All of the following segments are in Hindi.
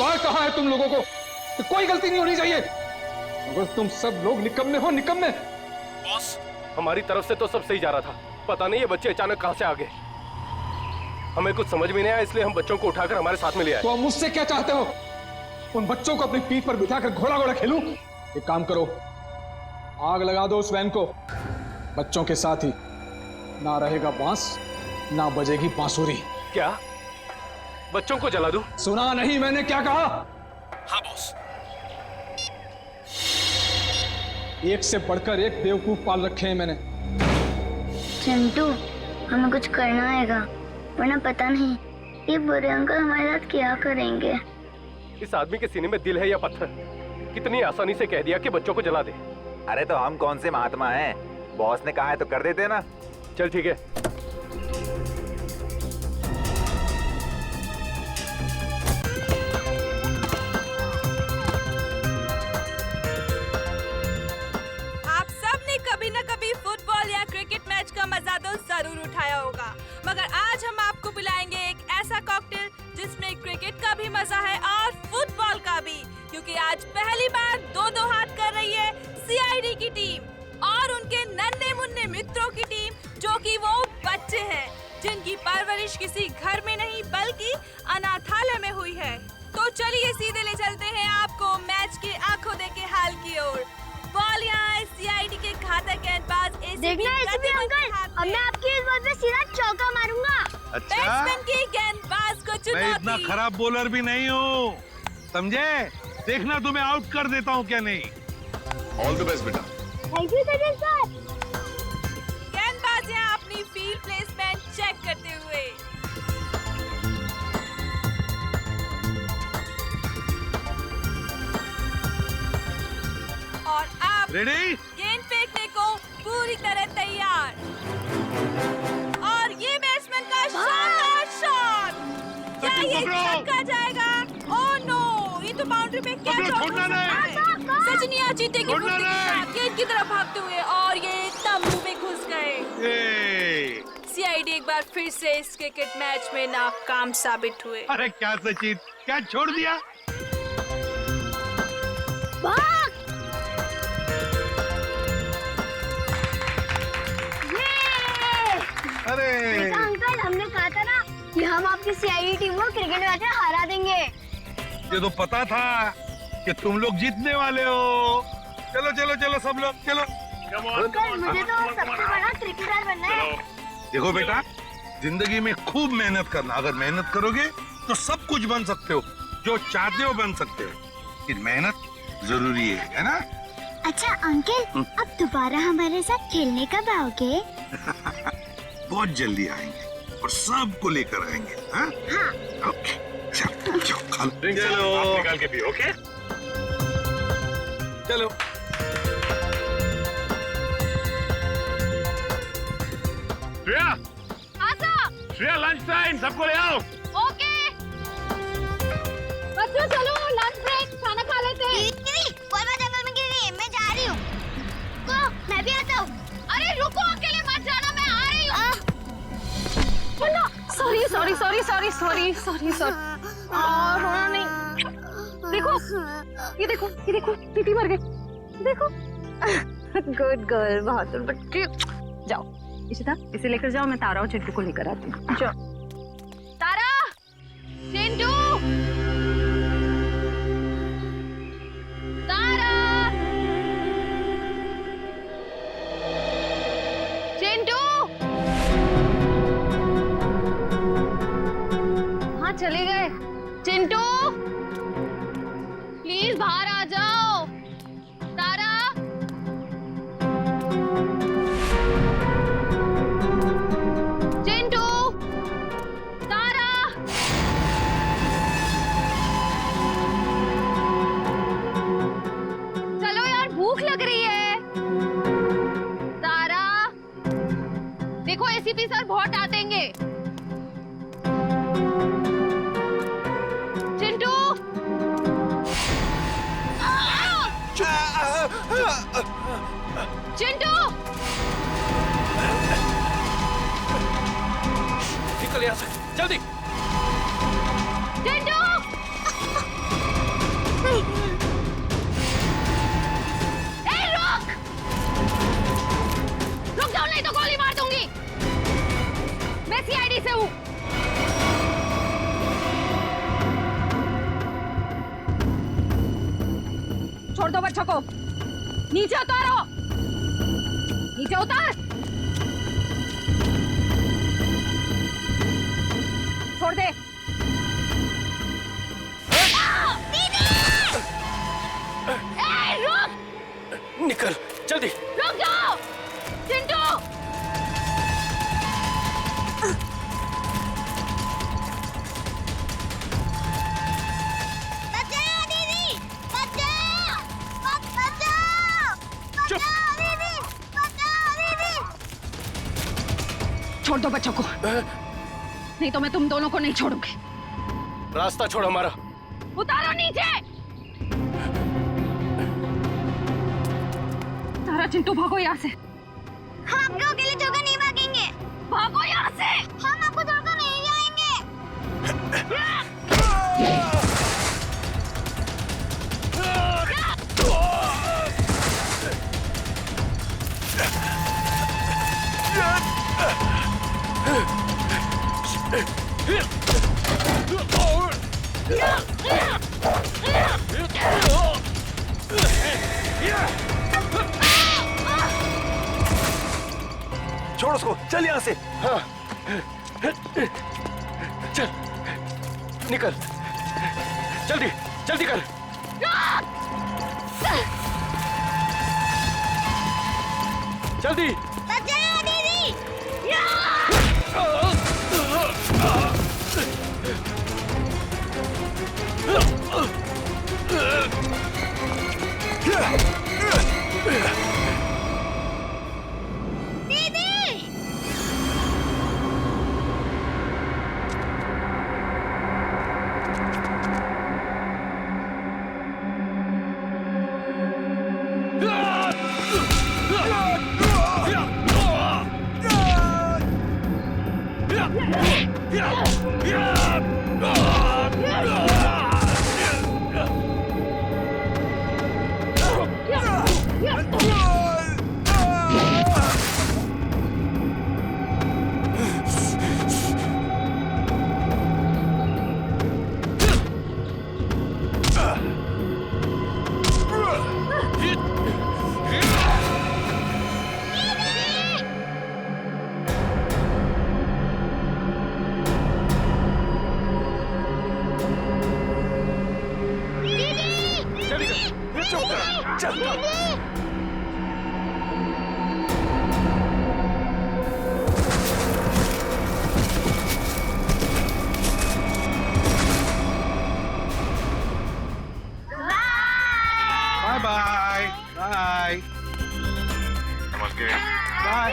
बार कहा है तुम लोगों को कि कोई गलती नहीं होनी चाहिए, मगर तुम सब लोग निकम्मे हो, निकम्मे। बॉस, हमारी तरफ से तो सब सही जा रहा था, पता नहीं ये बच्चे अचानक कहां से आ गए। हमें कुछ समझ में नहीं आया, इसलिए हम बच्चों को उठाकर हमारे साथ में ले आए। तो अब मुझसे क्या चाहते हो? उन बच्चों को अपनी पीठ पर बिठाकर घोड़ा घोड़ा खेलूं? एक काम करो, आग लगा दो उस वैन को, बच्चों के साथ ही। ना रहेगा बांस, ना बजेगी बांसुरी। क्या बच्चों को जला दूं? सुना नहीं मैंने क्या कहा? हाँ बॉस। एक से बढ़कर एक बेवकूफ पाल रखे हैं मैंने। चिंटू, हमें कुछ करना आएगा, वरना पता नहीं ये बुरे अंकल हमारे साथ क्या करेंगे। इस आदमी के सीने में दिल है या पत्थर? कितनी आसानी से कह दिया कि बच्चों को जला दे। अरे तो हम कौन से महात्मा हैं? बॉस ने कहा है तो कर देते ना। चल ठीक है। आप सबने कभी न कभी फुटबॉल या क्रिकेट मैच का मजा तो जरूर उठाया होगा, मगर आज हम आपको बुलाएंगे एक ऐसा कॉकटेल जिसमें क्रिकेट का भी मजा है और फुटबॉल का भी, क्योंकि आज पहली बार दो दो हाथ कर रही है सीआईडी की टीम और उनके नन्हे मुन्ने मित्रों की टीम, जो कि वो बच्चे हैं जिनकी परवरिश किसी घर में नहीं बल्कि अनाथालय में हुई है। तो चलिए सीधे ले चलते हैं आपको मैच के आंखों देखे हाल की ओर। बॉल यहाँ है सीआईडी के घातक गेंदबाज देखना एसीपी अंकल, अब मैं आपकी इस बॉल पे सीधा चौका मारूंगा। अच्छा, बैट्समैन की गेंदबाज को मैं चुनौती। इतना खराब बॉलर भी नहीं हूँ, समझे? देखना तुम्हें आउट कर देता हूँ क्या नहीं। ऑल द बेस्ट बेटा। Thank you sir. गेंदबाज यहाँ अपनी फील्ड प्लेसमेंट चेक करते हुए। और अब रेडी? गेंद फेंकने को पूरी तरह तैयार। और ये बैट्समैन का शानदार शॉट। क्या ये छक्का जाएगा? ओह नो, ये तो बाउंड्री पे कैच पकड़ो, छोड़ना नहीं। सजनिया चीते की छोड़ना फुर्ती के नहीं। साथ गेंद की तरफ भागते हुए और ये तंबू में घुस गए। ए, सीआईडी एक बार फिर से इस क्रिकेट मैच में नाकाम साबित हुए। अरे क्या सचिन, क्या छोड़ दिया? भाग! अरे देखा अंकल, हमने कहा था ना कि हम आपकी सीआईडी टीम को क्रिकेट मैच में हरा देंगे। ये तो पता था कि तुम लोग जीतने वाले हो। चलो चलो चलो सब लोग चलो। अंकल, मुझे तो सबसे बड़ा क्रिकेटर बनना है। देखो बेटा, जिंदगी में खूब मेहनत करना। अगर मेहनत करोगे तो सब कुछ बन सकते हो, जो चाहते हो बन सकते हो, लेकिन मेहनत जरूरी है ना? अच्छा अंकल, अब दोबारा हमारे साथ खेलने कब आओगे? बहुत जल्दी आएंगे और सबको लेकर आएंगे। हाँ? ओके, चलो चलो खा लो। चलो निकाल के पियो। ओके चलो। श्रेया, श्रेया लंच टाइम, सबको ले आओ। ओके। बच्चों चलो लंच ब्रेक, खाना खा लेते हैं। मैं जा रही हूँ। मैं भी आता हूँ। अरे रुको, अकेले मत जाना, मैं आ रही हूँ। Sorry sorry sorry sorry sorry sorry sorry. रोना नहीं। देखो ये देखो ये देखो, टीटी मर गई। देखो। गुड गर्ल, बहादुर बच्ची। जाओ इशिता, इसे लेकर जाओ, मैं तारा और चिंटू को लेकर आती हूँ। जाओ। तारा, चिंटू, तारा, चिंटू। हाँ चले गए। चिंटू प्लीज बाहर आ जाओ। तारा, चिंटू, तारा। चलो यार, भूख लग रही है। तारा, देखो एसीपी सर बहुत डांटेंगे। चिंटू, चिंटू, निकल यहाँ से जल्दी। चिंटू। छोड़ दो बच्चों को। नीचे उतारो, नीचे उतार। छोड़ दे। रुक, निकल जल्दी। रुक जाओ चिंटू। बचाओ दीदी, बचाओ, बचाओ, बचाओ दीदी, बचाओ दीदी। छोड़ दो बच्चों को, नहीं तो मैं तुम दोनों को नहीं छोड़ूंगी। रास्ता छोड़ हमारा। उतारो नीचे। तारा चिंटू भागो यहाँ से। हम आपको अकेले छोड़कर नहीं भागेंगे। भागो यहाँ से। हम आपको छोड़कर नहीं जाएंगे। छोड़ उसको, चल यहाँ से। हाँ चल निकल, जल्दी जल्दी कर। जल्दी। बचाओ दीदी। दीदी। Bye bye bye. बाय।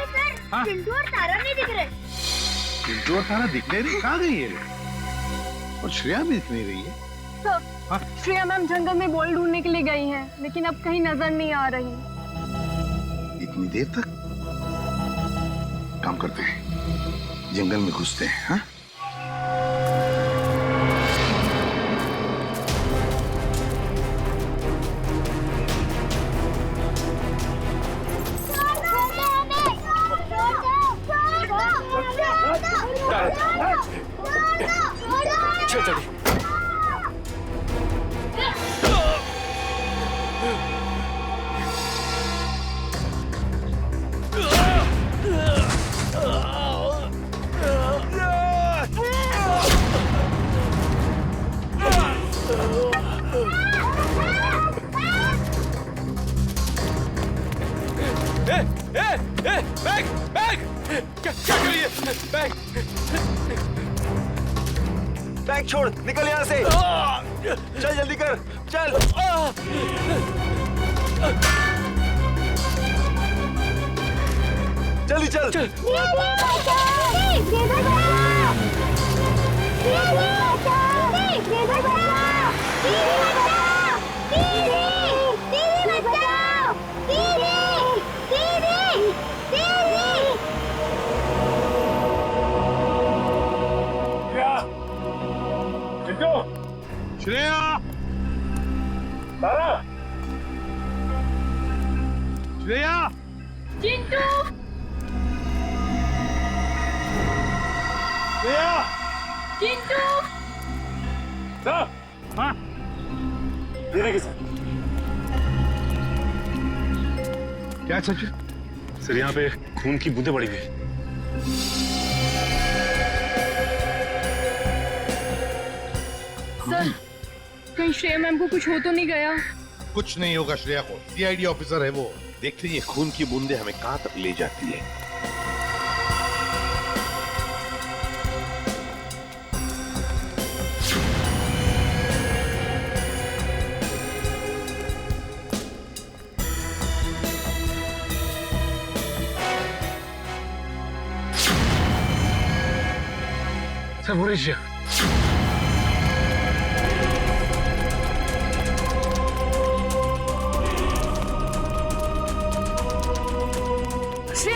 हाँ? चिंटू और तारा नहीं दिख रहे। चिंटू और तारा दिख नहीं रही, कहाँ गई है? और श्रेया भी दिख नहीं रही है। हाँ? श्रेया मैम जंगल में बॉल ढूंढने के लिए गई हैं, लेकिन अब कहीं नजर नहीं आ रही। इतनी देर तक? काम करते हैं, जंगल में घुसते हैं। हाँ? चल जल्दी। बैग बैग क्या कर रही है? बैग बैग छोड़, निकल यहाँ से। चल जल्दी कर, चल। जल्दी चल, चल। श्रेया, तारा, श्रेया, चिंटू, श्रेया, चिंटू, सर, हाँ? धीरे के साथ। क्या सचिन? सर यहाँ पे खून की बूंदें पड़ी हुई। सर कहीं श्रेया मैम को कुछ हो तो नहीं गया? कुछ नहीं होगा श्रेया को, सीआईडी ऑफिसर है वो। देखते ये खून की बूंदें हमें कहां तक ले जाती है। सर वो रही श्रेया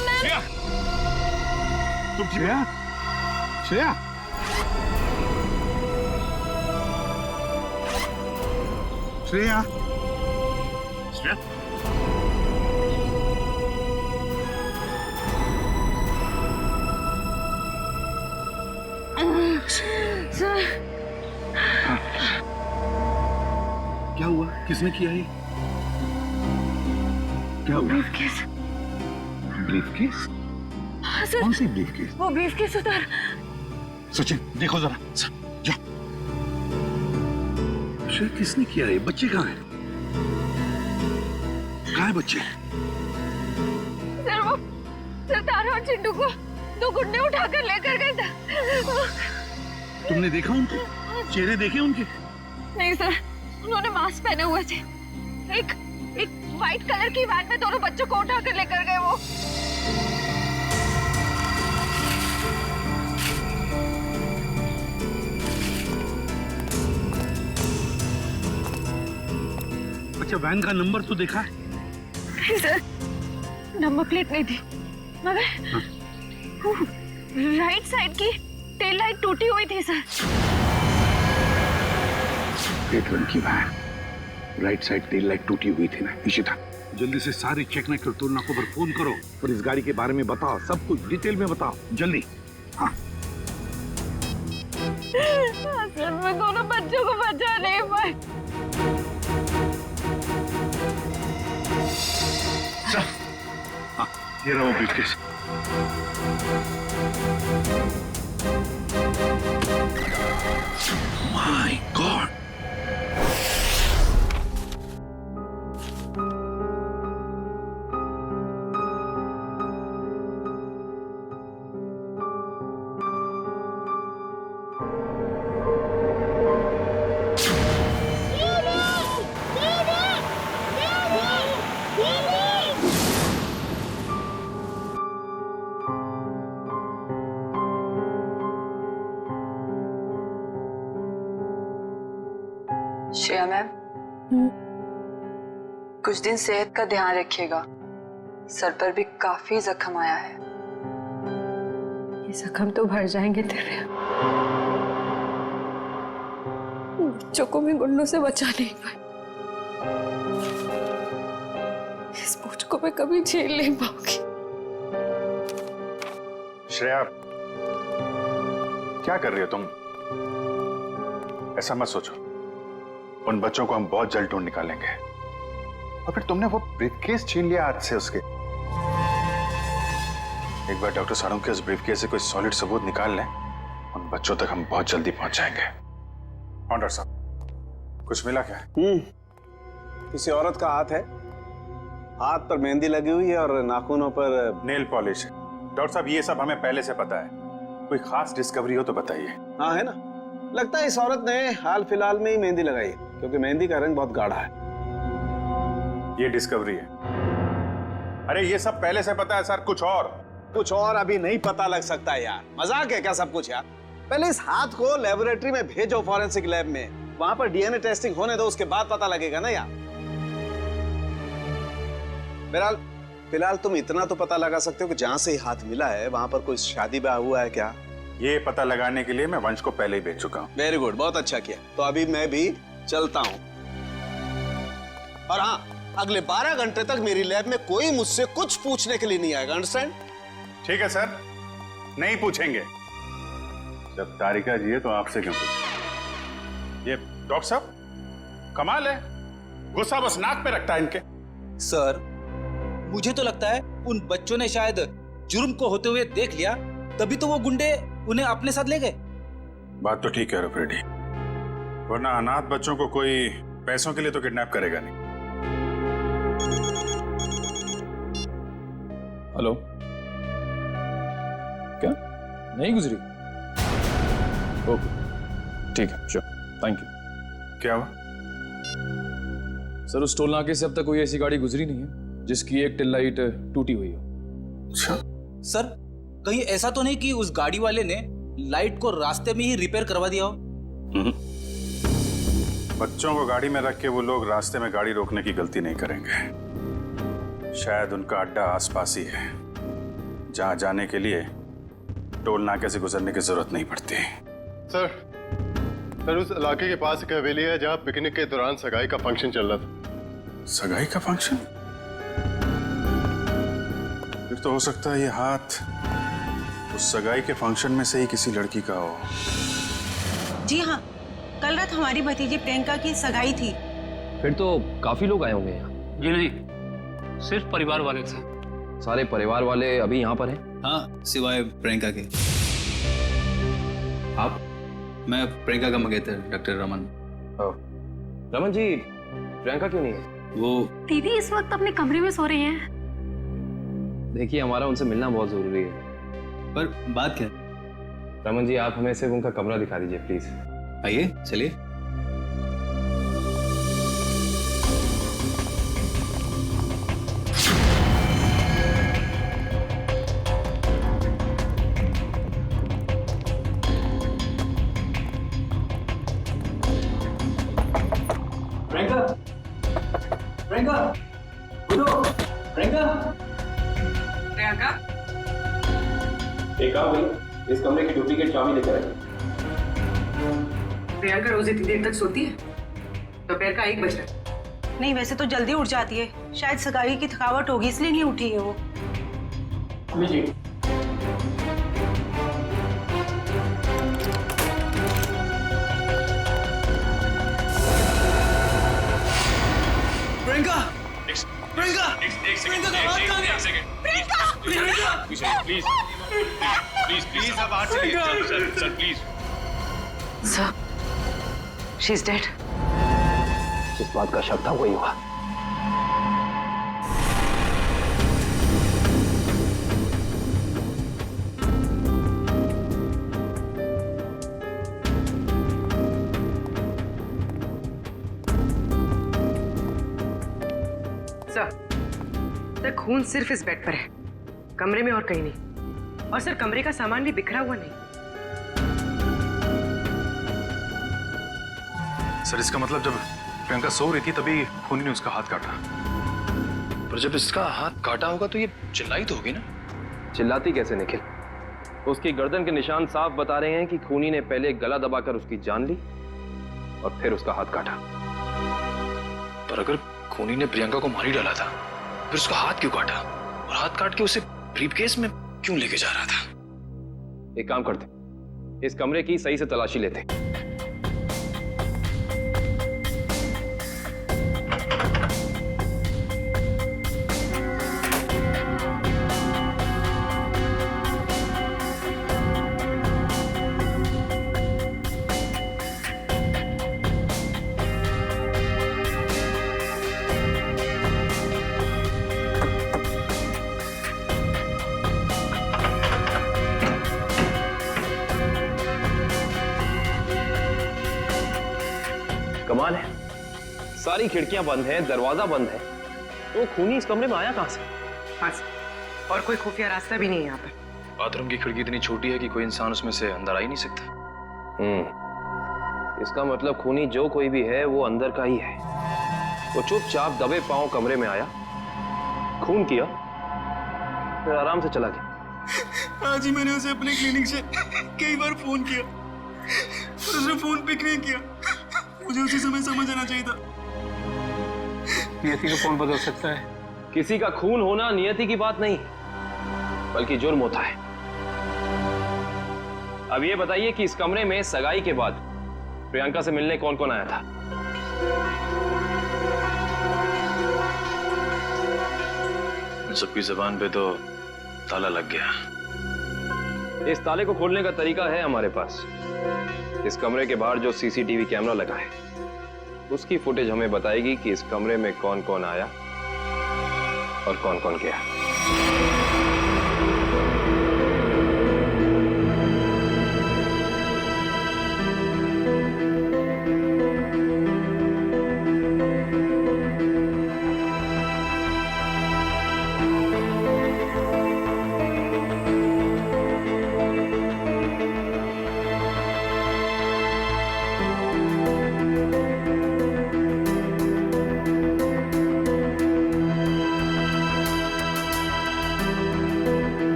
मैम! तुम श्रेया, श्रेया, श्रेया, श्रेया सर क्या हुआ? किसने किया ये? क्या हुआ? ब्रीफकेस। ब्रीफकेस? हाँ सर, कौन सी ब्रीफकेस? वो ब्रीफकेस उधर। सचिन देखो जरा, जाओ। श्रेया किसने किया ये? बच्चे कहाँ हैं? कहाँ है बच्चे? सर वो सरदार और चिंटू को 2 गुंडे उठाकर लेकर गए थे। तुमने देखा उनके चेहरे? देखे उनके? नहीं सर, उन्होंने मास्क पहने हुए थे। एक व्हाइट कलर की वैन में दोनों बच्चों को उठाकर लेकर गए वो। अच्छा, वैन का नंबर तो देखा है? नहीं सर, नंबर प्लेट नहीं थी, मगर राइट साइड की टेल लाइट टूटी हुई थी सर। पेट्रोल की van, right side tail light टूटी हुई थी ना। इशिता, जल्दी से सारी चेक कर टोल नाकों पर फोन करो और इस गाड़ी के बारे में बताओ, सब कुछ डिटेल में बताओ, जल्दी। हाँ सर, मैं दोनों बच्चों को बचा नहीं पाई। हाँ, ये रहा वो briefcase. My God! Shreya ma'am, कुछ दिन सेहत का ध्यान रखिएगा। सर पर भी काफी जख्म आया है। ये जख्म तो भर जाएंगे तेरे। बच्चों को मैं गुंडों से बचा नहीं पाई। इस बोझ को मैं कभी झेल नहीं पाऊंगी। श्रेया, क्या कर रही हो तुम? ऐसा मत सोचो, उन बच्चों को हम बहुत जल्द ढूंढ निकालेंगे। और फिर तुमने वो ब्रीफकेस छीन लिया हाथ से उसके। एक बार डॉक्टर सारों के उस ब्रीफकेस से कोई सॉलिड सबूत निकाल लें, उन बच्चों तक हम बहुत जल्दी पहुंच जाएंगे। हाँ डॉक्टर साहब, कुछ मिला क्या? किसी औरत का हाथ है, हाथ पर मेहंदी लगी हुई है और नाखूनों पर नेल पॉलिश। डॉक्टर साहब, ये सब हमें पहले से पता है, कोई खास डिस्कवरी हो तो बताइए। हाँ है ना, लगता है इस औरत ने हाल फिलहाल में ही मेहंदी लगाई है, क्योंकि मेहंदी का रंग बहुत गाढ़ा है। ये डिस्कवरी है? अरे ये सब पहले से पता है सर। कुछ और अभी नहीं पता लग सकता यार। मजाक है क्या सब कुछ यार? पहले इस हाथ को लेबोरेटरी में भेजो, फॉरेंसिक लैब में, वहां पर डीएनए टेस्टिंग होने दो, उसके बाद पता लगेगा ना यार। बहरहाल फिलहाल तुम इतना तो पता लगा सकते हो कि जहां से ही हाथ मिला है वहां पर कोई शादी ब्याह हुआ है क्या? ये पता लगाने के लिए मैं वंश को पहले ही भेज चुका हूँ। वेरी गुड, बहुत अच्छा किया। तो अभी मैं भी चलता हूँ। और हाँ, अगले 12 घंटे तक मेरी लैब में कोई मुझसे कुछ पूछने के लिए नहीं आएगा। अंडरस्टैंड? ठीक है सर, नहीं पूछेंगे। जब तारिका जी है तो आपसे क्यों पूछें? ये डॉक्टर साहब कमाल है, गुस्सा बस नाक पे रखता है इनके। सर, मुझे तो लगता है उन बच्चों ने शायद जुर्म को होते हुए देख लिया, तभी तो वो गुंडे उन्हें अपने साथ ले गए। बात तो ठीक है रेडी, वरना अनाथ बच्चों को कोई पैसों के लिए तो किडनैप करेगा नहीं। हेलो, क्या नहीं गुजरी? ओके ठीक है, श्योर, थैंक यू। क्या हुआ सर? उस टोल नाके से अब तक कोई ऐसी गाड़ी गुजरी नहीं है जिसकी एक टेल लाइट टूटी हुई हो। अच्छा सर, कहीं ऐसा तो नहीं कि उस गाड़ी वाले ने लाइट को रास्ते में ही रिपेयर करवा दिया हो? बच्चों को गाड़ी में रख के वो लोग रास्ते में गाड़ी रोकने की गलती नहीं करेंगे। शायद उनका अड्डा आसपास ही है, जहां जाने के लिए टोल नाके से गुजरने की जरूरत नहीं पड़ती। सर उस इलाके के पास एक हवेली है जहां पिकनिक के दौरान सगाई का फंक्शन चल रहा था। सगाई का फंक्शन? फिर तो हो सकता है ये हाथ उस सगाई के फंक्शन में से ही किसी लड़की का हो। जी हाँ, कल रात हमारी भतीजी प्रियंका की सगाई थी। फिर तो काफी लोग आए होंगे यहाँ। जी नहीं, सिर्फ परिवार वाले थे। सारे परिवार वाले अभी यहाँ पर हैं? हाँ, सिवाय प्रियंका के। आप? मैं प्रियंका का मंगेतर डॉक्टर रमन। रमन जी, प्रियंका क्यों नहीं है? वो दीदी इस वक्त अपने कमरे में सो रही हैं। देखिए, हमारा उनसे मिलना बहुत जरूरी है। पर बात क्या? रमन जी, आप हमें सिर्फ उनका कमरा दिखा दीजिए प्लीज। आइए, चलिए। प्रियंका, प्रियंका, उठो, प्रियंका, प्रियंका, एक काम करिए, इस कमरे की डुप्लीकेट चाबी लेकर आइए। प्रियंका रोज इतनी देर तक सोती है? दोपहर का 1 बज रहा है। नहीं, वैसे तो जल्दी उठ जाती है। शायद सगाई की थकावट होगी इसलिए नहीं उठी है वो। लीजिए। प्रियंका, प्रियंका, प्रियंका का हाथ कहाँ गया? प्रियंका, प्लीज, प्लीज अब हाथ चलिए, sir please. Sir, she is dead. जिस बात का शक था वही हुआ। सर, खून सिर्फ इस बेड पर है, कमरे में और कहीं नहीं। और सर, कमरे का सामान भी बिखरा हुआ नहीं। सर, इसका मतलब जब प्रियंका सो रही थी तभी खूनी ने उसका हाथ काटा। पर जब इसका हाथ काटा होगा तो ये चिल्लाई तो होगी ना? चिल्लाती कैसे निखिल? उसकी गर्दन के निशान साफ बता रहे हैं कि खूनी ने पहले गला दबाकर उसकी जान ली और फिर उसका हाथ काटा। पर अगर खूनी ने प्रियंका को मार ही डाला था, फिर उसका हाथ क्यों काटा? और हाथ काट के उसे ब्रीफकेस में क्यों लेके जा रहा था? एक काम करते, इस कमरे की सही से तलाशी लेते। कमाल है, सारी खिड़कियां बंद हैं, दरवाजा बंद है, तो खूनी इस कमरे में आया कहां से? और कोई खुफिया रास्ता भी नहीं है यहाँ पर। बाथरूम की खिड़की इतनी छोटी है कि कोई इंसान उसमें से अंदर आ ही नहीं सकता। इसका मतलब खूनी जो कोई भी है वो अंदर का ही है। वो चुपचाप दबे पांव कमरे में आया, खून किया, फिर आराम से चला गया। आज ही मैंने उसे अपने क्लिनिक से कई बार फोन किया, उसने फोन पिक नहीं किया। मुझे उसी समय समझ आना चाहिए था। नियति को कौन बदल सकता है? किसी का खून होना नियति की बात नहीं, बल्कि जुर्म होता है। अब ये बताइए कि इस कमरे में सगाई के बाद प्रियंका से मिलने कौन कौन आया था? सबकी जबान पे तो ताला लग गया। इस ताले को खोलने का तरीका है हमारे पास। इस कमरे के बाहर जो सीसीटीवी कैमरा लगा है उसकी फुटेज हमें बताएगी कि इस कमरे में कौन कौन आया और कौन कौन गया।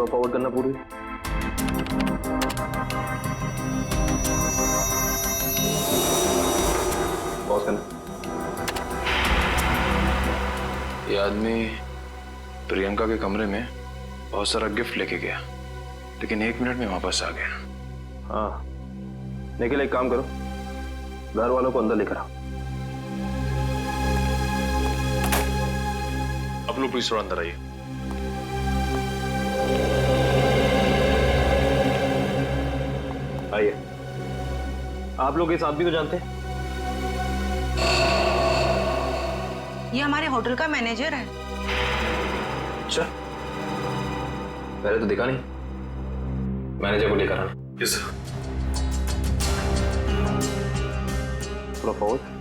फॉरवर्ड करना पूरी। पॉज करना। ये आदमी प्रियंका के कमरे में बहुत सारा गिफ्ट लेके गया, लेकिन 1 मिनट में वापस आ गया। हाँ, निखिल एक काम करो, घर वालों को अंदर लेकर आओ। आप लोग प्लीज थोड़ा अंदर आइए। आइए। आप लोग इस आदमी को जानते हैं? ये हमारे होटल का मैनेजर है। अच्छा, पहले तो दिखा नहीं। मैनेजर को लेकर आना। Yes sir. थोड़ा फॉरवर्ड।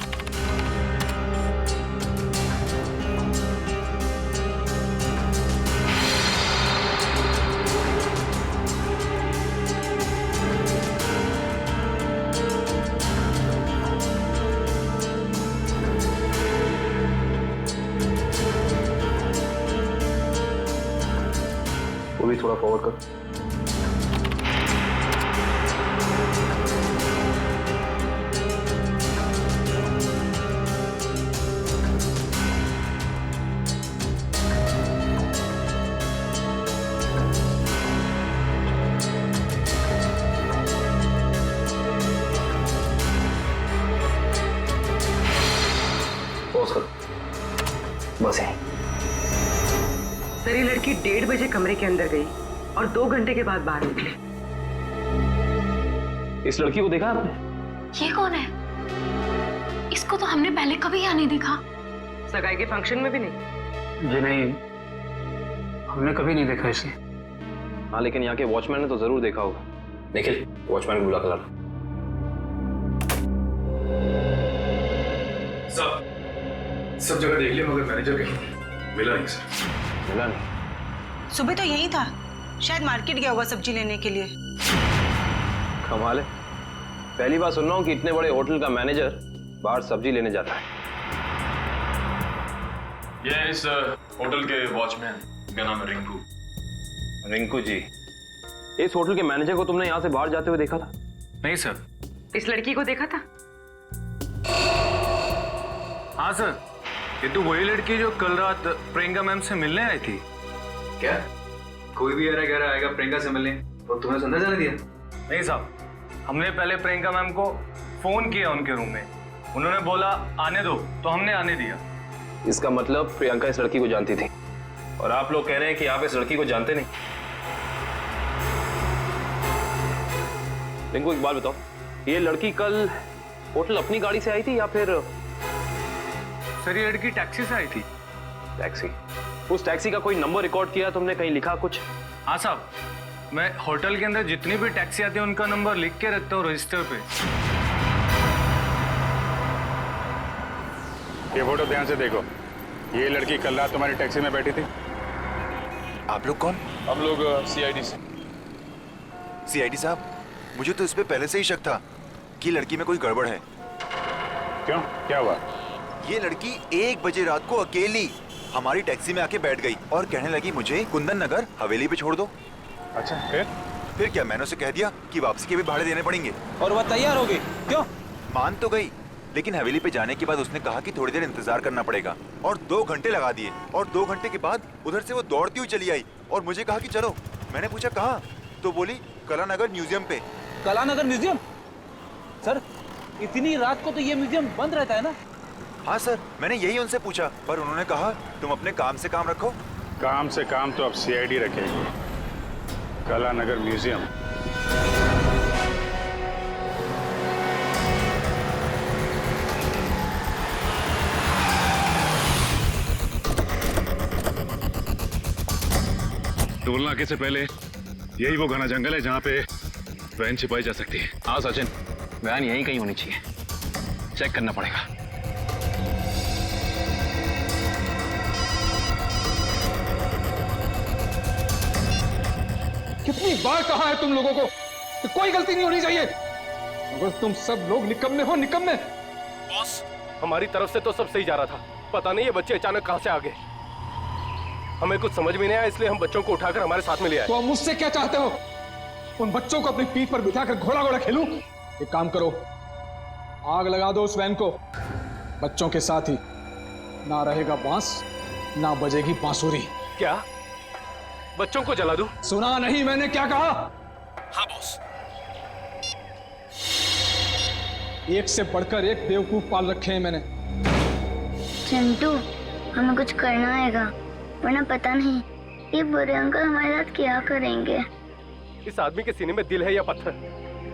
वो भी थोड़ा फॉरवर्ड कर। पॉज कर। बस है। सर, ये लड़की 1:30 बजे कमरे के अंदर गई और 2 घंटे के बाद बाहर निकली। इस लड़की को देखा आपने? ये कौन है? इसको तो हमने पहले कभी यहाँ नहीं देखा। सगाई के फंक्शन में भी नहीं? जी नहीं, हमने कभी नहीं देखा इसे। हाँ, लेकिन यहाँ के वॉचमैन ने तो जरूर देखा होगा। निखिल, वॉचमैन को बुला कर लाना। सब जगह देख लिया मगर मैनेजर कहीं मिला नहीं सर। मिला नहीं? सुबह तो यही था, शायद मार्केट गया होगा सब्जी लेने के लिए। कमाल है, पहली बार सुन रहा हूँ कि इतने बड़े होटल का मैनेजर बाहर सब्जी लेने जाता है। ये इस होटल के वॉचमैन, मेरा नाम है रिंकू। रिंकू जी, इस होटल के मैनेजर को तुमने यहाँ से बाहर जाते हुए देखा था? नहीं सर। इस लड़की को देखा था? हाँ सर, ये तो वही लड़की जो कल रात प्रियंका मैम से मिलने आई थी। क्या कोई भी अरे गहरा आएगा प्रियंका से मिलने तो तुम्हें अंदर जाने दिया? नहीं साहब, हमने पहले प्रियंका मैम को फोन किया उनके रूम में, उन्होंने बोला आने दो, तो हमने आने दिया। इसका मतलब प्रियंका इस लड़की को जानती थी और आप लोग कह रहे हैं कि आप इस लड़की को जानते नहीं। रिंकू, एक बात बताओ, ये लड़की कल होटल अपनी गाड़ी से आई थी या फिर? सर, ये लड़की टैक्सी से आई थी। टैक्सी? उस टैक्सी का कोई नंबर रिकॉर्ड किया तुमने, कहीं लिखा कुछ? हाँ साहब, मैं होटल के अंदर जितनी भी टैक्सी आती है उनका नंबर लिख के रखता हूँ रजिस्टर पे। ये फोटो ध्यान से देखो, ये लड़की कल रात तुम्हारी टैक्सी में बैठी थी। आप लोग कौन? हम लोग सीआईडी से। सीआईडी साहब, मुझे तो इस पे पहले से ही शक था कि लड़की में कोई गड़बड़ है। क्यों, क्या हुआ? ये लड़की 1 बजे रात को अकेली हमारी टैक्सी में आके बैठ गई और कहने लगी मुझे कुंदन नगर हवेली पे छोड़ दो। अच्छा, फिर क्या मैंने उसे कह दिया कि वापसी के भी भाड़े देने पड़ेंगे। और वह तैयार हो गई? क्यों? मान तो गई, लेकिन हवेली पे जाने के बाद उसने कहा कि थोड़ी देर इंतजार करना पड़ेगा और 2 घंटे लगा दिए और 2 घंटे के बाद उधर से वो दौड़ती हुई चली आई और मुझे कहा कि चलो। मैंने पूछा कहाँ, तो बोली कलानगर म्यूजियम पे। कलानगर म्यूजियम? सर इतनी रात को तो ये म्यूजियम बंद रहता है ना? हाँ सर, मैंने यही उनसे पूछा पर उन्होंने कहा तुम अपने काम से काम रखो। काम से काम तो अब सीआईडी रखेगी। कलानगर म्यूजियम टोल नाके से पहले यही वो घना जंगल है जहाँ पे वैन छिपाई जा सकती है। हाँ सचिन, वैन यहीं कहीं होनी चाहिए, चेक करना पड़ेगा। कितनी बार कहा है तुम लोगों को कि कोई गलती नहीं होनी चाहिए, मगर तुम सब लोग निकम्मे हो, निकम्मे। बॉस, हमारी तरफ से तो सब सही जा रहा था, पता नहीं ये बच्चे अचानक कहां से आ गए। हमें कुछ समझ में नहीं आया, इसलिए हम बच्चों को उठाकर हमारे साथ में ले आए। तो अब मुझसे क्या चाहते हो? उन बच्चों को अपनी पीठ पर बिठाकर घोड़ा घोड़ा खेलूं? एक काम करो, आग लगा दो उस वैन को। बच्चों के साथ ही ना रहेगा बांस, ना बजेगी बांसुरी। क्या बच्चों को जला दूं? सुना नहीं मैंने क्या कहा? हाँ बॉस। एक से बढ़कर एक बेवकूफ पाल रखे हैं मैंने। चिंटू, हमें कुछ करना आएगा, वरना पता नहीं ये बुरे अंकल हमारे साथ क्या करेंगे। इस आदमी के सीने में दिल है या पत्थर?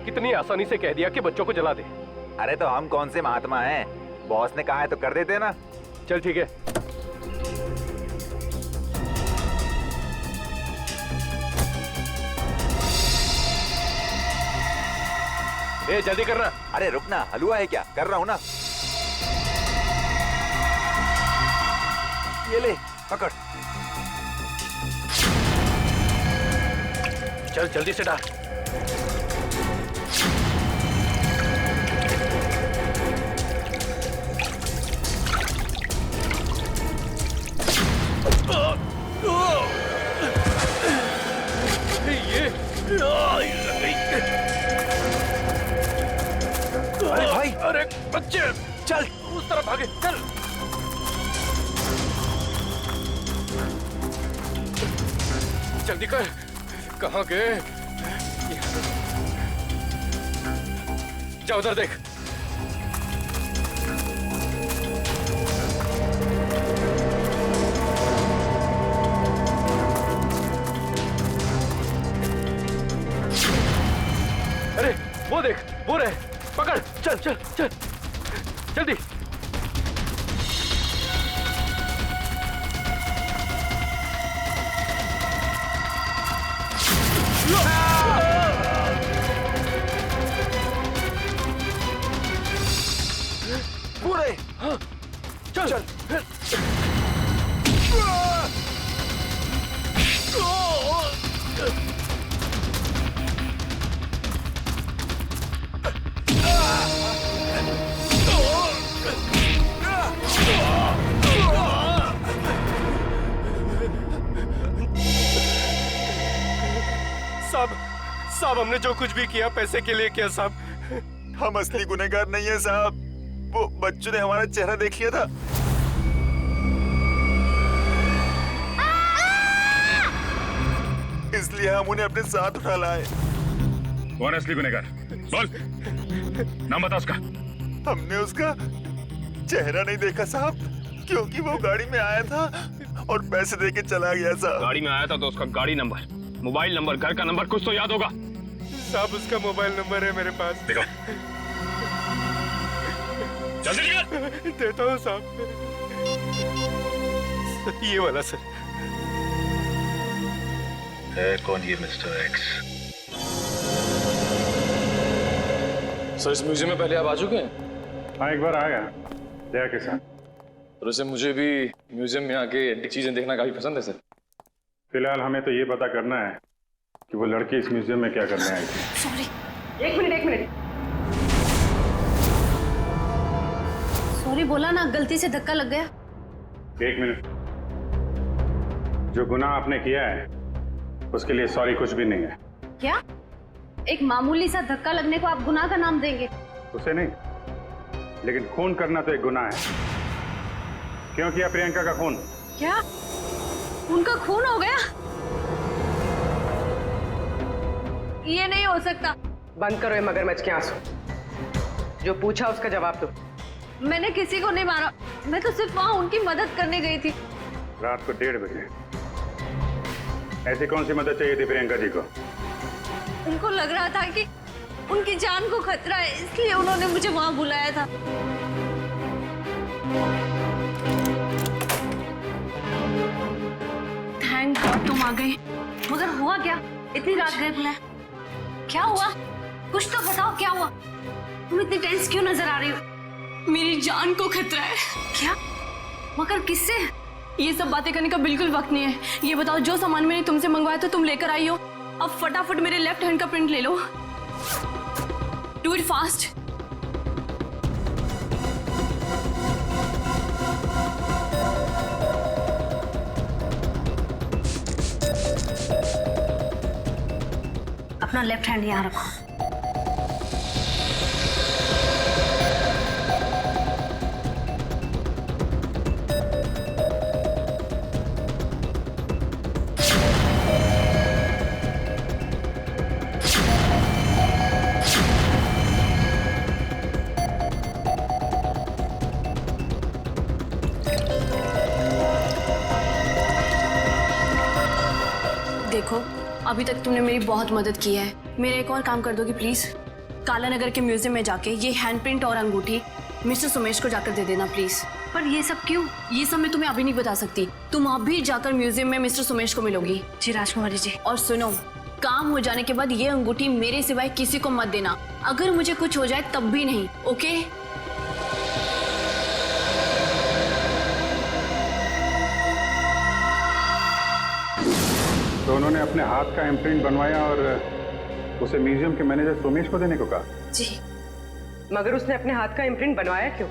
कितनी आसानी से कह दिया कि बच्चों को जला दे। अरे तो हम कौन से महात्मा हैं? बॉस ने कहा है तो कर देते ना। चल ठीक है। ए जल्दी करना। अरे रुकना, हलवा है क्या? कर रहा हूँ ना। ये ले पकड़। चल जल्दी से डाल। अरे भाई, अरे बच्चे चल उस तरफ भागे, चल। जल्दी कर, कहाँ गए? जा उधर देख। अरे वो देख, वो रहे, पकड़, चल चल चल जल्दी। पूरे हाँ, चल चल। साहब, हमने जो कुछ भी किया पैसे के लिए किया साहब। हम असली गुनहगार नहीं है साहब, वो बच्चों ने हमारा चेहरा देख लिया था। इसलिए हम उन्हें अपने साथ उठा लाए। कौन असली गुनहगार? बोल, नाम बता उसका। हमने उसका चेहरा नहीं देखा साहब, क्योंकि वो गाड़ी में आया था और पैसे देके चला गया साहब। गाड़ी में आया था तो उसका गाड़ी नंबर, मोबाइल नंबर, घर का नंबर कुछ तो याद होगा। साहब उसका मोबाइल नंबर है मेरे पास। देखो, जल्दी निकल। देता हूँ साहब, ये वाला सर। है कौन ये मिस्टर एक्स? सर इस म्यूजियम में पहले आप आ चुके हैं? हाँ, एक बार आ गया जया के साथ। और वैसे मुझे भी म्यूजियम में आके एंटीक चीजें देखना काफी पसंद है सर। फिलहाल हमें तो ये पता करना है कि वो लड़की इस म्यूजियम में क्या करने आई थी। सॉरी, एक मिनट। सॉरी बोला ना, गलती से धक्का लग गया। एक मिनट। जो गुनाह आपने किया है उसके लिए सॉरी कुछ भी नहीं है। क्या? एक मामूली सा धक्का लगने को आप गुनाह का नाम देंगे? उसे नहीं, लेकिन खून करना तो एक गुनाह है। क्यों किया प्रियंका का खून? क्या उनका खून हो गया? ये नहीं हो सकता। बंद करो ये मगरमच्छ के आंसू। जो पूछा उसका जवाब दो। मैंने किसी को नहीं मारा, मैं तो सिर्फ वहां उनकी मदद करने गई थी। रात को 1:30 बजे ऐसी कौन सी मदद चाहिए थी प्रियंका जी को? उनको लग रहा था कि उनकी जान को खतरा है, इसलिए उन्होंने मुझे वहां बुलाया था। थैंक गॉड तुम आ गए। मगर हुआ क्या? इतनी रात गए बुलाए, क्या हुआ? कुछ तो बताओ, क्या हुआ? तुम इतनी टेंस क्यों नजर आ रही हो? मेरी जान को खतरा है। क्या? मगर किससे? ये सब बातें करने का बिल्कुल वक्त नहीं है। ये बताओ, जो सामान मैंने तुमसे मंगवाया था तुम लेकर आई हो। अब फटाफट मेरे लेफ्ट हैंड का प्रिंट ले लो। Do it fast. अपना लेफ्ट हैंड यहाँ रखो। देखो, अभी तक तुमने मेरी बहुत मदद की है। मेरा एक और काम कर दोगी प्लीज? काला नगर के म्यूजियम में जाके ये हैंडप्रिंट और अंगूठी मिस्टर सुमेश को जाकर दे देना प्लीज। पर ये सब क्यों? ये सब मैं तुम्हें अभी नहीं बता सकती। तुम अभी जाकर म्यूजियम में मिस्टर सुमेश को मिलोगी। जी राजकुमारी जी। और सुनो, काम हो जाने के बाद ये अंगूठी मेरे सिवाय किसी को मत देना। अगर मुझे कुछ हो जाए तब भी नहीं, ओके? तो उन्होंने अपने हाथ का इम्प्रिंट बनवाया और उसे म्यूजियम के मैनेजर सोमेश को देने को कहा? जी। मगर उसने अपने हाथ का इम्प्रिंट बनवाया क्यों?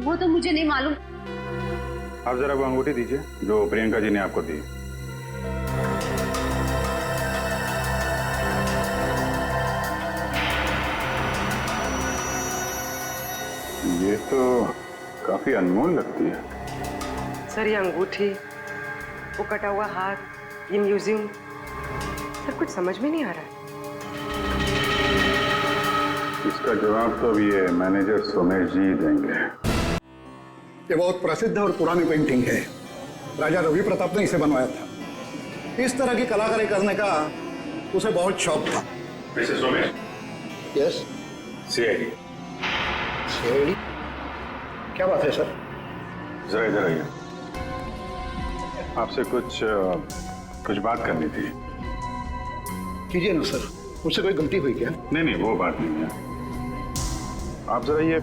वो तो मुझे नहीं मालूम। आप जरा वो अंगूठी दीजिए जो प्रियंका जी ने आपको दी। ये तो काफी अनमोल लगती है। सर ये अंगूठी, वो कटा हुआ हाथ, ये म्यूजियम, सर कुछ समझ में नहीं आ रहा है। इसका जवाब तो अभी ये मैनेजर सोमेश जी देंगे। ये बहुत प्रसिद्ध और पुरानी पेंटिंग है। राजा रवि प्रताप ने इसे बनवाया था। इस तरह की कलाकारी करने का उसे बहुत शौक था। Mister Somesh. Yes. CID. CID? क्या बात है सर? जरा इधर आइए, आपसे कुछ बात करनी थी। कीजिए ना सर, मुझसे कोई गलती हुई क्या? नहीं, वो बात नहीं है। आप जरा ये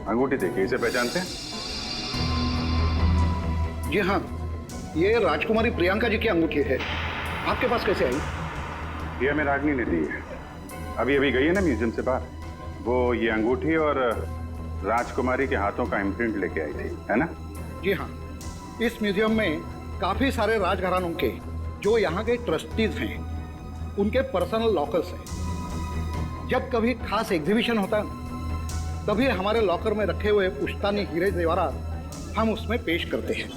अंगूठी देखिए, इसे पहचानते हैं? जी हाँ, ये राजकुमारी प्रियंका जी की अंगूठी है। आपके पास कैसे आई? ये हमें रागनी ने दी है। अभी गई है ना म्यूजियम से बाहर, वो ये अंगूठी और राजकुमारी के हाथों का इम्प्रिंट लेके आई थी, है ना? जी हाँ, इस म्यूजियम में काफी सारे राजघरानों के जो यहाँ के ट्रस्टीज हैं उनके पर्सनल लॉकर्स हैं। जब कभी खास एग्जीबिशन होता है तभी हमारे लॉकर में रखे हुए पुश्तानी हीरे जेवरात हम उसमें पेश करते हैं।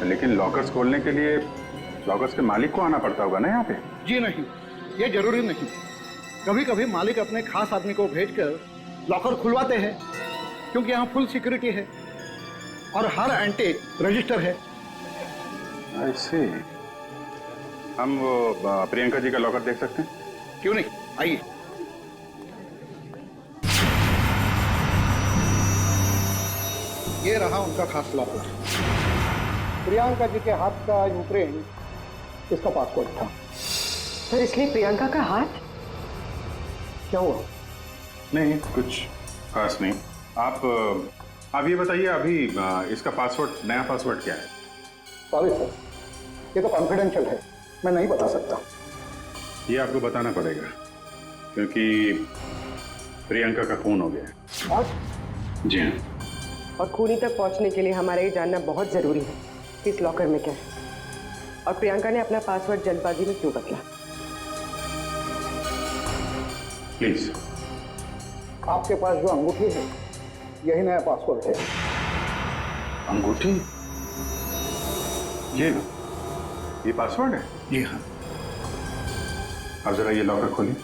लेकिन लॉकर्स खोलने के लिए लॉकर्स के मालिक को आना पड़ता होगा ना यहाँ पे? जी नहीं, ये जरूरी नहीं। कभी कभी मालिक अपने खास आदमी को भेजकर लॉकर खुलवाते हैं, क्योंकि यहाँ फुल सिक्योरिटी है और हर एंटीक रजिस्टर है। I see। हम वो प्रियंका जी का लॉकर देख सकते हैं? क्यों नहीं, आइए। ये रहा उनका खास लॉकर। प्रियंका जी के हाथ का इम्प्रिंट इसका पासपोर्ट था। सर इसलिए प्रियंका का हाथ? क्या हुआ? नहीं, कुछ खास नहीं। आप ये बताइए, अभी इसका पासवर्ड, नया पासवर्ड क्या है? सॉरी सर, ये तो कॉन्फिडेंशियल है, मैं नहीं बता सकता। ये आपको बताना पड़ेगा क्योंकि प्रियंका का खून हो गया है। आज? जी हाँ। और खूनी तक पहुंचने के लिए हमारा ये जानना बहुत जरूरी है कि इस लॉकर में क्या है और प्रियंका ने अपना पासवर्ड जल्दबाजी में क्यों बदला। प्लीज आपके पास जो अंगूठी है यही नया पासपोर्ट है। अंगूठी? ये पासवर्ड है? जी हाँ। अब जरा ये लॉकर खोलिए।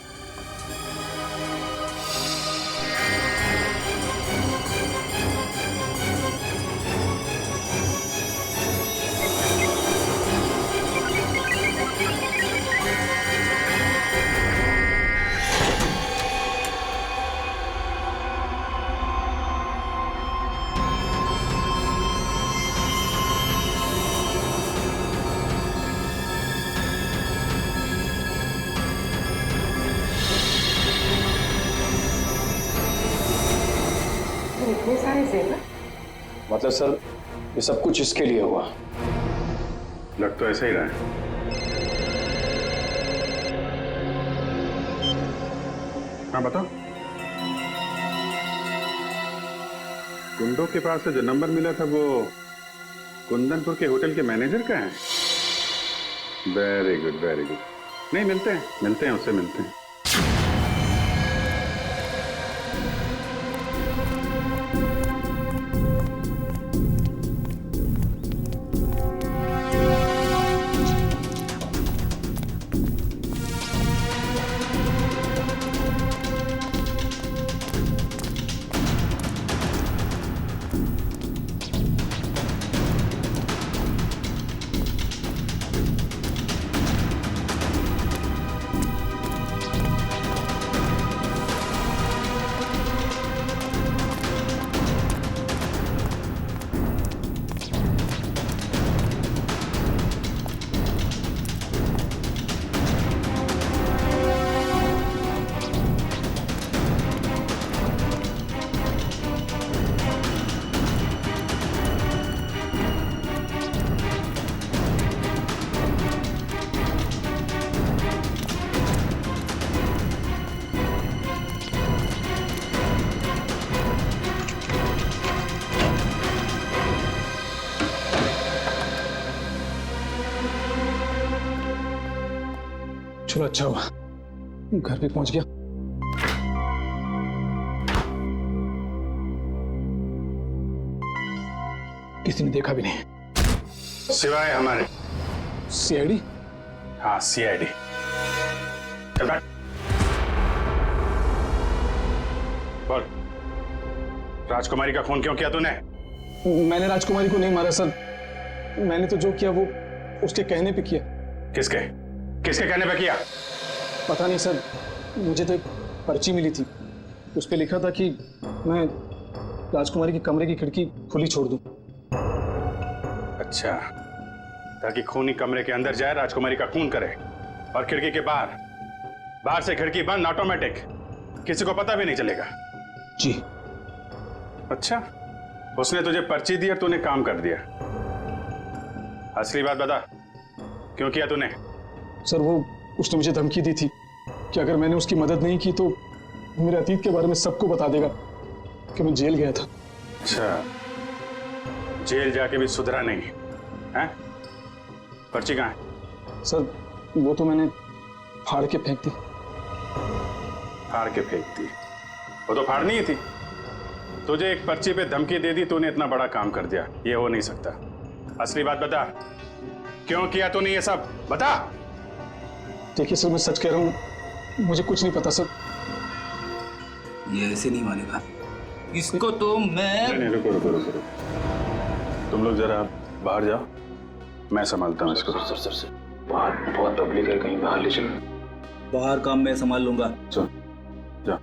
इतने सारे जेवर? मतलब सर ये सब कुछ इसके लिए हुआ। लग तो ऐसा ही रहा है। हाँ बताओ। गुंडों के पास से जो नंबर मिला था वो कुंदनपुर के होटल के मैनेजर का है। Very good very good. नहीं मिलते हैं उससे मिलते हैं। चलो अच्छा हुआ घर पे पहुंच गया। किसी ने देखा भी नहीं सिवाय हमारे सीआईडी। हाँ सीआईडी। चल बैठ। बोल राजकुमारी का खून क्यों किया तूने? मैंने राजकुमारी को नहीं मारा सर। मैंने तो जो किया वो उसके कहने पे किया। किसके कहने पे किया? पता नहीं सर, मुझे तो एक पर्ची मिली थी, उस पे लिखा था कि मैं राजकुमारी के कमरे की खिड़की खुली छोड़ दूं। अच्छा, ताकि खूनी कमरे के अंदर जाए, राजकुमारी का खून करे और खिड़की के बाहर से खिड़की बंद ऑटोमेटिक, किसी को पता भी नहीं चलेगा। जी। अच्छा, उसने तुझे पर्ची दी और तूने काम कर दिया। असली बात बता, क्यों किया तूने? सर वो उसने मुझे धमकी दी थी कि अगर मैंने उसकी मदद नहीं की तो मेरे अतीत के बारे में सबको बता देगा कि मैं जेल गया था। अच्छा, जेल जाके भी सुधरा नहीं है? पर्ची कहाँ है? सर वो तो मैंने फाड़ के फेंक दी। फाड़ के फेंक दी? वो तो फाड़नी ही थी। तुझे एक पर्ची पे धमकी दे दी, तूने इतना बड़ा काम कर दिया, ये हो नहीं सकता। असली बात बता, क्यों किया तूने ये सब? बता। देखिए सर मैं सच कह रहा हूँ, मुझे कुछ नहीं पता सर। ये ऐसे नहीं मानेगा इसको तो मैं। नहीं, रुको। तुम लोग जरा बाहर जाओ, मैं संभालता हूँ इसको। सर बाहर बहुत पब्लिक है, कहीं बाहर ले चलो। बाहर काम मैं संभाल लूंगा। चल जा।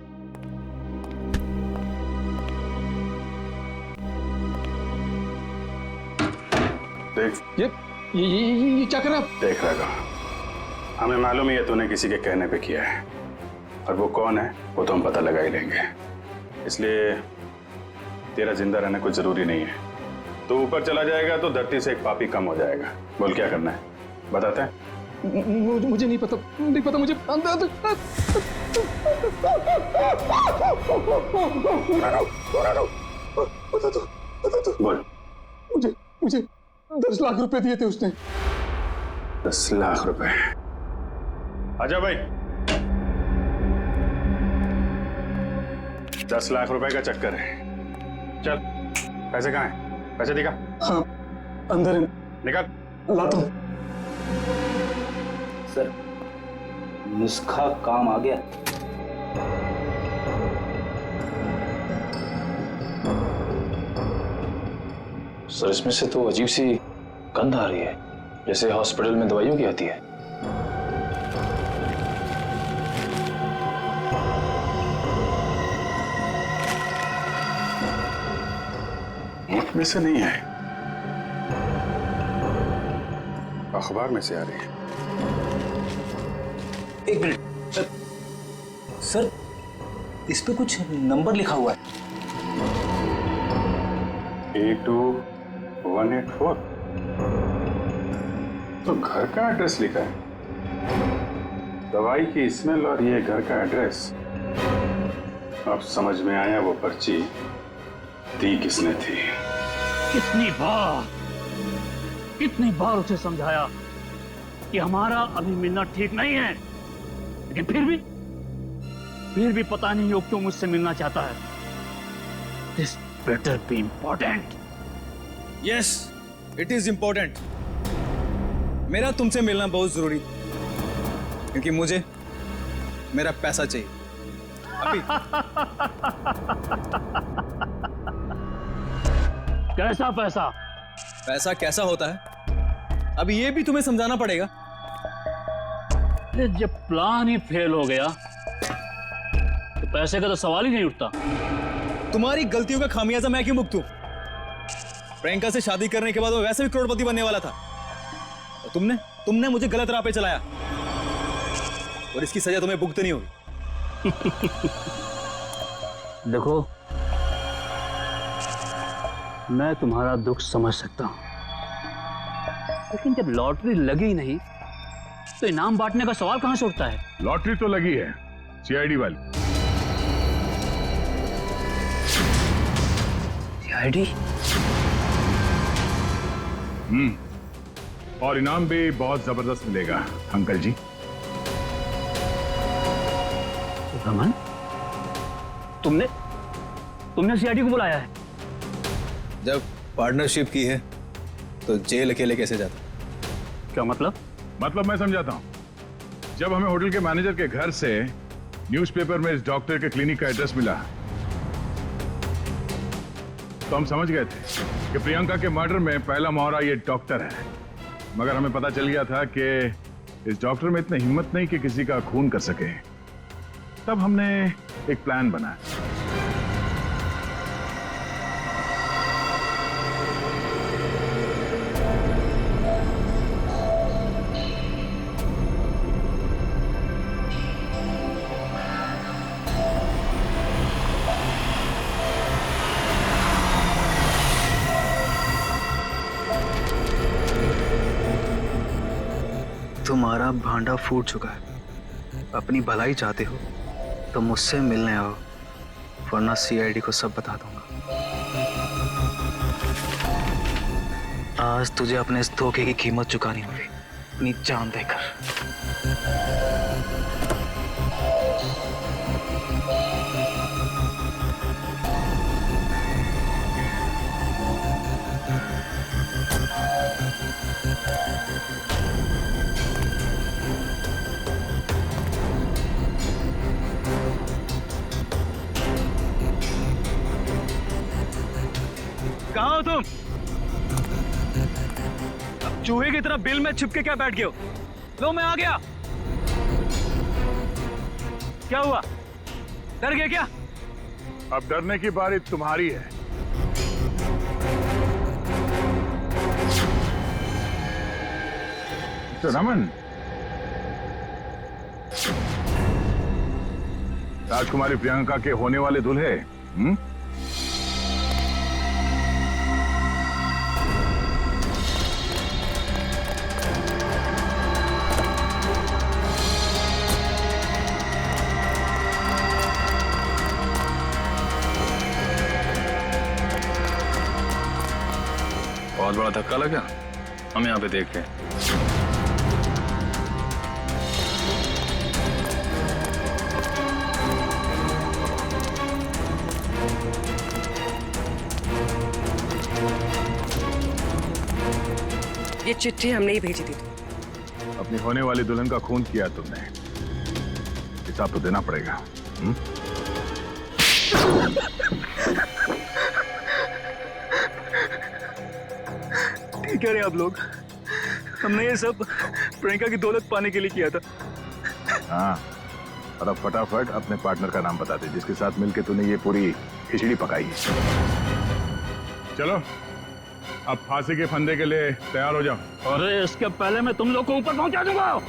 देख ये क्या कर रहा है? देख रहा, हमें मालूम है तूने किसी के कहने पे किया है, और वो कौन है वो तो हम पता लगा ही लेंगे। इसलिए तेरा जिंदा रहना कुछ जरूरी नहीं है। तो ऊपर चला जाएगा तो धरती से एक पापी कम हो जाएगा। बोल क्या करना है, बताते हैं? मुझे नहीं पता मुझे। बता दो। बोल। मुझे 10 लाख रुपए दिए थे उसने। 10 लाख रुपए? आजा भाई। 10 लाख रुपए का चक्कर है। चल, पैसे कहाँ हैं? पैसे दिखा। हाँ, अंदर है। निकाल। लाता हूँ। सर, नुस्खा काम आ गया। सर, इसमें से तो अजीब सी गंध आ रही है, जैसे हॉस्पिटल में दवाइयों की आती है। मुख में से नहीं है, अखबार में से आ रही है। एक मिनट सर, इस पे कुछ नंबर लिखा हुआ है। 82184 तो घर का एड्रेस लिखा है। दवाई की स्मेल और ये घर का एड्रेस। अब समझ में आया वो पर्ची दी किसने थी। कितनी बार उसे समझाया कि हमारा अभी मिलना ठीक नहीं है, लेकिन फिर भी पता नहीं वो क्यों मुझसे मिलना चाहता है। This better be important. Yes, it is important. मेरा तुमसे मिलना बहुत जरूरी, क्योंकि मुझे मेरा पैसा चाहिए अभी। कैसा पैसा? पैसा कैसा होता है अभी ये भी तुम्हें समझाना पड़ेगा। जब प्लान ही फेल हो गया तो पैसे का तो सवाल ही नहीं उठता। तुम्हारी गलतियों का खामियाजा मैं क्यों भुगतूं? प्रियंका से शादी करने के बाद वो वैसे भी करोड़पति बनने वाला था, और तुमने मुझे गलत राह पे चलाया, और इसकी सजा तुम्हें भुगतनी होगी। देखो, मैं तुम्हारा दुख समझ सकता हूं, लेकिन जब लॉटरी लगी नहीं तो इनाम बांटने का सवाल कहां से उठता है? लॉटरी तो लगी है, सीआईडी वाली। सीआईडी? और इनाम भी बहुत जबरदस्त मिलेगा अंकल जी। रमन, तुमने सीआईडी को बुलाया है? जब पार्टनरशिप की है तो जेल अकेले कैसे जाता? क्या मतलब? मतलब मैं समझाता हूं। जब हमें होटल के मैनेजर के घर से न्यूज़पेपर में इस डॉक्टर के क्लिनिक का एड्रेस मिला, तो हम समझ गए थे कि प्रियंका के मर्डर में पहला मोहरा ये डॉक्टर है। मगर हमें पता चल गया था कि इस डॉक्टर में इतनी हिम्मत नहीं कि किसी का खून कर सके। तब हमने एक प्लान बनाया। तुम्हारा भांडा फूट चुका है। अपनी भलाई चाहते हो तो मुझसे मिलने आओ, वरना सीआईडी को सब बता दूंगा। आज तुझे अपने इस धोखे की कीमत चुकानी होगी, अपनी जान देकर। कहाँ हो तुम? अब चूहे की तरह बिल में छिपके क्या बैठ गए हो? लो, मैं आ गया। क्या हुआ? डर गए क्या? अब डरने की बारी तुम्हारी है। तो रमन, राजकुमारी प्रियंका के होने वाले दूल्हे, बहुत बड़ा धक्का लगा। हम यहाँ पे देख रहे हैं। ये चिट्ठी हमने ही भेजी थी। अपनी होने वाली दुल्हन का खून किया तुमने, हिसाब तो देना पड़ेगा। ठीक कह रहे आप लोग, हमने ये सब प्रियंका की दौलत पाने के लिए किया था। हाँ, और अब फटाफट अपने पार्टनर का नाम बता दे जिसके साथ मिलके तूने ये पूरी खिचड़ी पकाई है। चलो अब फांसी के फंदे के लिए तैयार हो जाओ। अरे इसके पहले मैं तुम लोग को ऊपर पहुंचा दूंगा।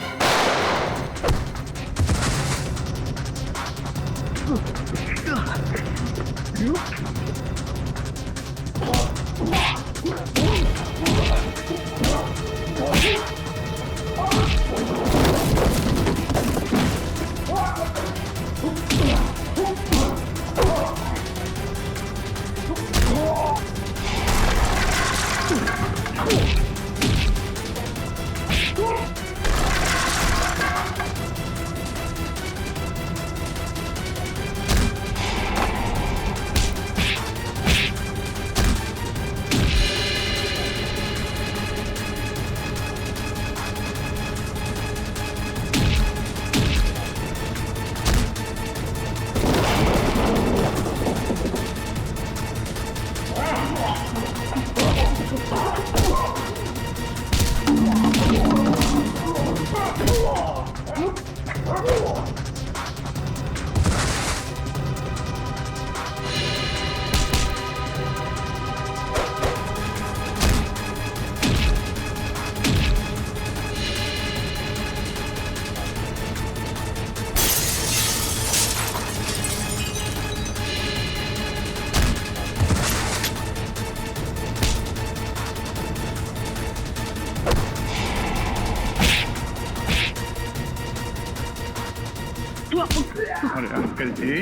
अरे अंकल जी,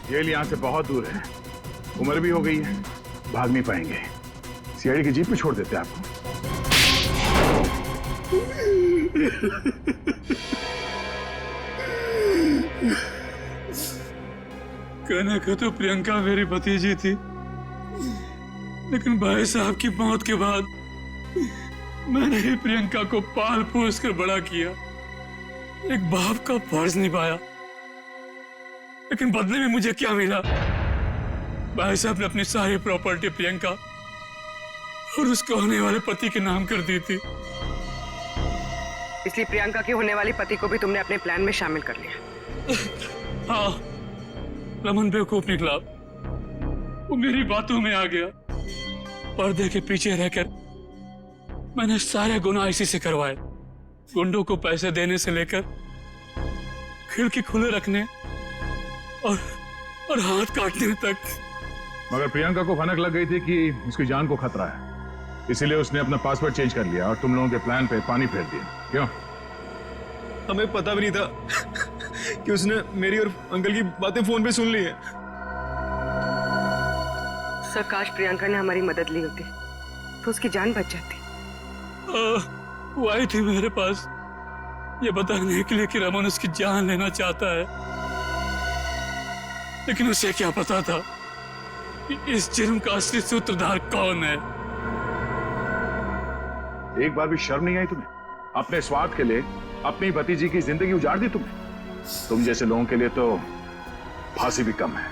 जेल यहाँ से बहुत दूर है, उम्र भी हो गई है, भाग नहीं पाएंगे। सीआईडी की जीप पे छोड़ देते आपको। कहने को तो प्रियंका मेरी भतीजी थी, लेकिन भाई साहब की मौत के बाद मैंने ही प्रियंका को पाल पोस कर बड़ा किया, एक बाप का फर्ज निभाया। लेकिन बदले में मुझे क्या मिला? भाई साहब ने अपनी सारी प्रॉपर्टी प्रियंका और उसके होने वाले पति के नाम कर दी थी। इसलिए प्रियंका के होने वाले पति को भी तुमने अपने प्लान में शामिल कर लिया। हाँ, रमन बेवकूफ निकला, वो मेरी बातों में आ गया। पर्दे के पीछे रहकर मैंने सारे गुनाह इसी से करवाए, गुंडों को पैसे देने से लेकर खिड़की खुले रखने और हाथ काटने तक। मगर प्रियंका को भनक लग गई थी कि उसकी जान को खतरा है, इसीलिए उसने अपना पासवर्ड चेंज कर लिया और तुम लोगों के प्लान पे पानी फेर दिया। क्यों? हमें पता भी नहीं था कि उसने मेरी और अंकल की बातें फोन पे सुन ली है। सर, काश प्रियंका ने हमारी मदद ली होती तो उसकी जान बच जाती। वो आई थी मेरे पास ये बताने के लिए कि रमन उसकी जान लेना चाहता है, लेकिन उसे क्या पता था कि इस जुर्म का असली सूत्रधार कौन है। एक बार भी शर्म नहीं आई तुम्हें? अपने स्वार्थ के लिए अपनी भतीजी की जिंदगी उजाड़ दी तुमने। तुम जैसे लोगों के लिए तो फांसी भी कम है।